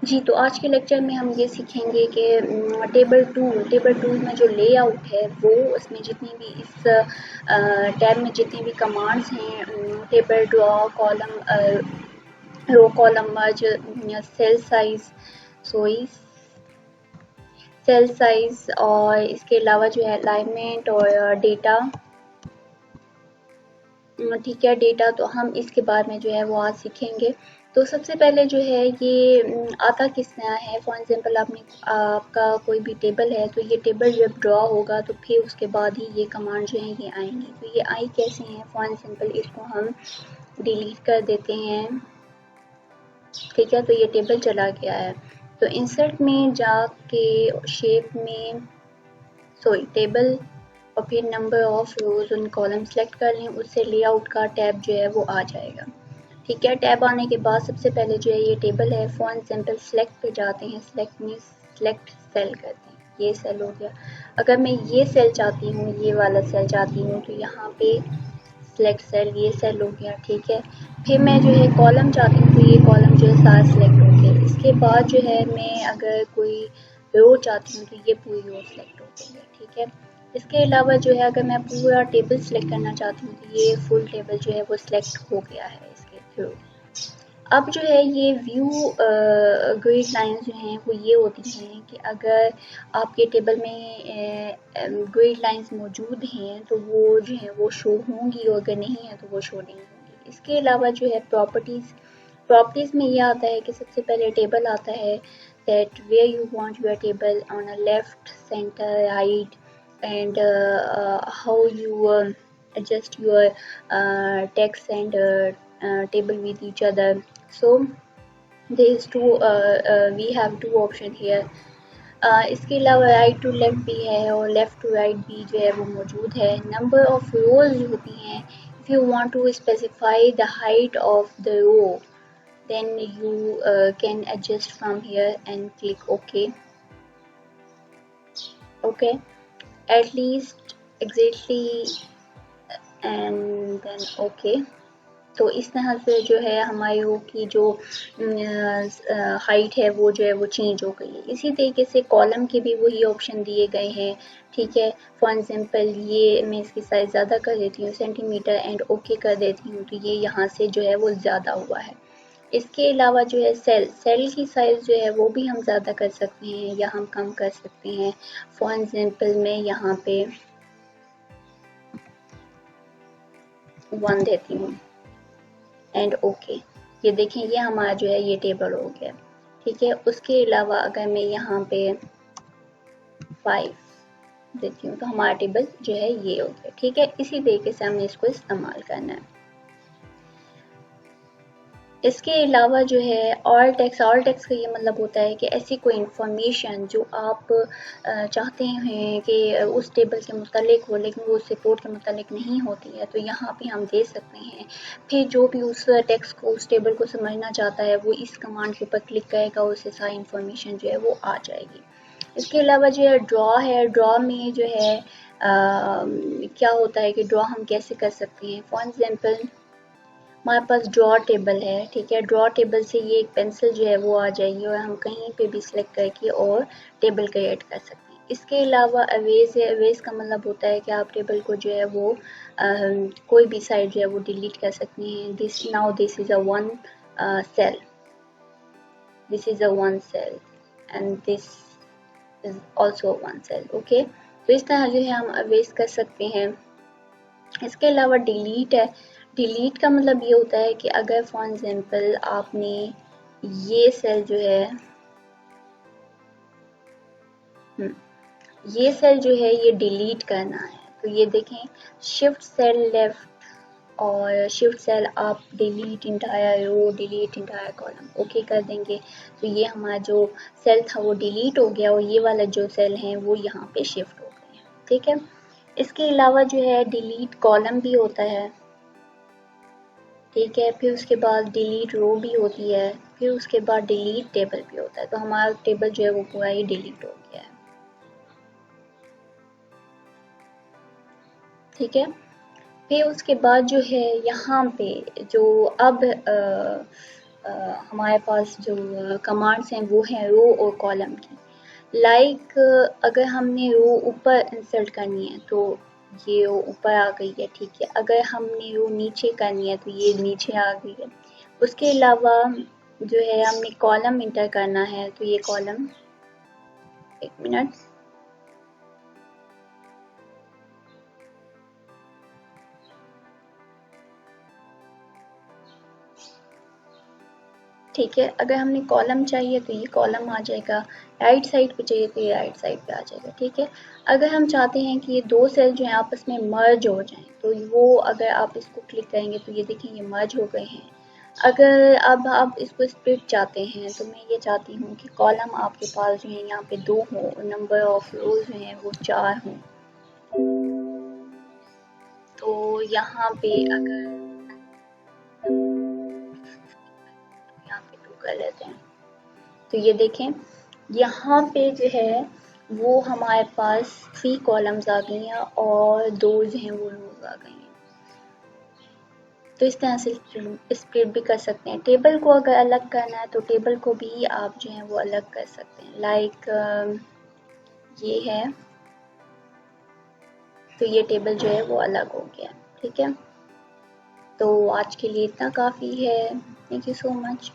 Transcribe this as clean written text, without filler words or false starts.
जी, तो आज के लेक्चर में हम ये सीखेंगे कि टेबल टूल में जो लेआउट है वो उसमें जितनी भी इस टैब में जितनी भी कमांड्स हैं, table draw, column, row column merge, cell size, sorry cell size, और इसके अलावा जो है अलाइनमेंट और डेटा। ठीक है, डेटा तो हम इसके बारे में जो है वो आज सीखेंगे। तो सबसे पहले जो है ये आता किस नया है। फॉर एग्जांपल आपका कोई भी टेबल है, तो ये टेबल जब ड्रॉ होगा तो फिर उसके बाद ही ये कमांड जो है ये आएंगी। तो ये आई कैसे हैं, फॉर एग्जांपल इसको हम डिलीट कर देते हैं। ठीक है, तो ये टेबल चला गया है। तो इंसर्ट में जाके शेप में टेबल और फिर नंबर ऑफ रोज उन कॉलम सेलेक्ट कर लें, उससे लेआउट का टैब जो है वो आ जाएगा। ठीक है, टैब आने के बाद सबसे पहले जो है ये टेबल है, फॉर एग्जांपल सेलेक्ट पे जाते हैं, सेलेक्ट में सेलेक्ट सेल करते हैं, ये सेल हो गया। अगर मैं ये सेल चाहती हूँ, ये वाला सेल चाहती हूँ, तो यहाँ पे सेलेक्ट सेल, ये सेल हो गया। ठीक है, फिर मैं जो है कॉलम चाहती हूँ, तो ये कॉलम जो है सारा सेलेक्ट हो गया। इसके बाद जो है मैं अगर कोई रो चाहती हूँ, तो ये पूरी रो सेलेक्ट हो गई है। ठीक है, इसके अलावा जो है अगर मैं पूरा टेबल सेलेक्ट करना चाहती हूँ, तो ये फुल टेबल जो है वो सिलेक्ट हो गया है इसके थ्रू। अब जो है ये व्यू ग्रिड लाइंस जो हैं वो ये होती हैं कि अगर आपके टेबल में ग्रिड लाइंस मौजूद हैं तो वो जो है वो शो होंगी, और अगर नहीं है तो वो शो नहीं होंगी। इसके अलावा जो है प्रॉपर्टीज़ में ये आता है कि सबसे पहले टेबल आता है, that where you want your table on a left, center, right, and how you adjust your text and table with each other. So we have two option here. इसके अलावा राइट टू लेफ्ट भी है और left to right भी जो है वो मौजूद है। नंबर ऑफ रोज जो होती हैं, if you want to specify the height of the row, then you can adjust from here and click OK, at least exactly, and then OK। तो इस तरह से जो है हमारी रो की जो हाइट है वो जो है वो चेंज हो गई है। इसी तरीके से कॉलम के भी वही ऑप्शन दिए गए हैं। ठीक है, फॉर एग्जांपल ये मैं इसकी साइज़ ज़्यादा कर देती हूँ, सेंटीमीटर, एंड ओके कर देती हूँ, तो ये यहाँ से जो है वो ज़्यादा हुआ है। इसके अलावा जो है सेल की साइज़ जो है वो भी हम ज़्यादा कर सकते हैं या हम कम कर सकते हैं। फॉर एग्जांपल मैं यहाँ पे 1 देती हूँ एंड ओके। ये देखें, ये हमारा जो है ये टेबल हो गया। ठीक है, उसके अलावा अगर मैं यहाँ पे 5 देती हूँ तो हमारा टेबल जो है ये हो गया। ठीक है, इसी तरीके से हमने इसको इस्तेमाल करना है। इसके अलावा जो है ऑल टेक्स्ट का ये मतलब होता है कि ऐसी कोई इंफॉर्मेशन जो आप चाहते हैं कि उस टेबल के मुतालिक हो, लेकिन वो उस रिपोर्ट के मुतालिक नहीं होती है, तो यहाँ पे हम दे सकते हैं। फिर जो भी उस टेक्स्ट को, उस टेबल को समझना चाहता है, वो इस कमांड के ऊपर क्लिक करेगा, उससे सारी इंफॉर्मेशन जो है वो आ जाएगी। इसके अलावा जो है ड्रॉ में जो है क्या होता है कि ड्रॉ हम कैसे कर सकते हैं। फॉर एग्जाम्पल हमारे पास ड्रॉ टेबल है। ठीक है, ड्रॉ टेबल से ये एक पेंसिल जो है वो आ जाएगी और हम कहीं पे भी सिलेक्ट करके और टेबल क्रिएट कर सकते हैं। इसके अलावा अवेज है। अवेज का मतलब होता है कि आप टेबल को जो है वो कोई भी साइड जो है वो डिलीट कर सकते हैं। This is a one cell, this is a one cell, and this is also one cell. Okay, तो इस तरह जो है हम अवेज कर सकते हैं। इसके अलावा डिलीट है। डिलीट का मतलब ये होता है कि अगर फॉर एग्जांपल आपने ये सेल जो है ये सेल जो है ये डिलीट करना है, तो ये देखें, शिफ्ट सेल लेफ्ट और शिफ्ट सेल आप delete entire row, delete entire column, okay कर देंगे, तो ये हमारा जो सेल था वो डिलीट हो गया और ये वाला जो सेल है वो यहाँ पे शिफ्ट हो गए। ठीक है, इसके अलावा जो है डिलीट कॉलम भी होता है। ठीक है, फिर उसके बाद डिलीट रो भी होती है, फिर उसके बाद डिलीट टेबल भी होता है। तो हमारा टेबल जो है वो पूरा ही डिलीट हो गया है। ठीक है, फिर उसके बाद जो है यहाँ पे जो अब हमारे पास जो कमांड्स हैं वो हैं रो और कॉलम की। लाइक अगर हमने रो ऊपर इंसर्ट करनी है तो ये रो ऊपर आ गई है, ठीक है। अगर हमने रो नीचे करनी है तो ये नीचे आ गई है। उसके अलावा जो है हमने कॉलम इंटर करना है तो ये कॉलम, एक मिनट, ठीक है। अगर हमने कॉलम चाहिए तो ये कॉलम आ जाएगा, राइट साइड पे चाहिए तो ये राइट साइड पे आ जाएगा, ठीक है। अगर हम चाहते हैं कि ये दो सेल जो हैं आपस में मर्ज हो जाएं तो वो, अगर आप इसको क्लिक करेंगे तो ये देखें ये मर्ज हो गए हैं। अगर अब आप इसको स्प्लिट चाहते हैं तो मैं ये चाहती हूँ कि कॉलम आपके पास जो है यहाँ पे 2 हों और नंबर ऑफ रोज जो हैं वो 4 हों। तो यहाँ पे अगर यहाँ पे 2 कर लेते हैं तो ये देखें यहाँ पे जो है वो हमारे पास 3 कॉलम्स आ गई हैं और 2 जो हैं वो रोज आ गई हैं। तो इस तरह से स्प्लिट भी कर सकते हैं। टेबल को अगर अलग करना है तो टेबल को भी आप जो है वो अलग कर सकते हैं। लाइक ये है, तो ये टेबल जो है वो अलग हो गया, ठीक है। तो आज के लिए इतना काफ़ी है। Thank you so much.